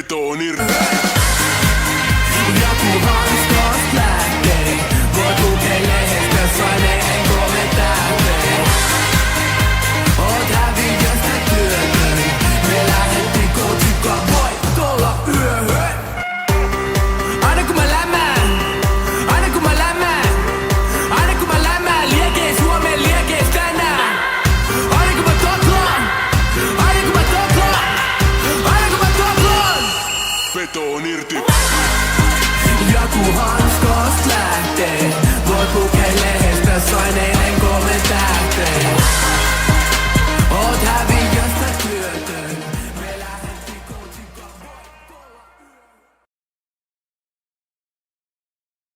Veto on irti. Joku hanskost lähtee, voit lukee lehdestä saineen 3 tähteen. Oot häviöstä työtön, me lähdettiin kotikaan, voit olla yöhön. Aina kun mä lämään, aina kun mä lämään, aina kun mä lämään, liekees Suomeen, liekees tänään. Aina kun mä toklaan, aina kun mä toklaan, aina kun mä toklaan. Veto on irti. Joku hanskost lähtee, voit lukee lehdestä saineen 3 tähteen. Oot häviöstä työtön.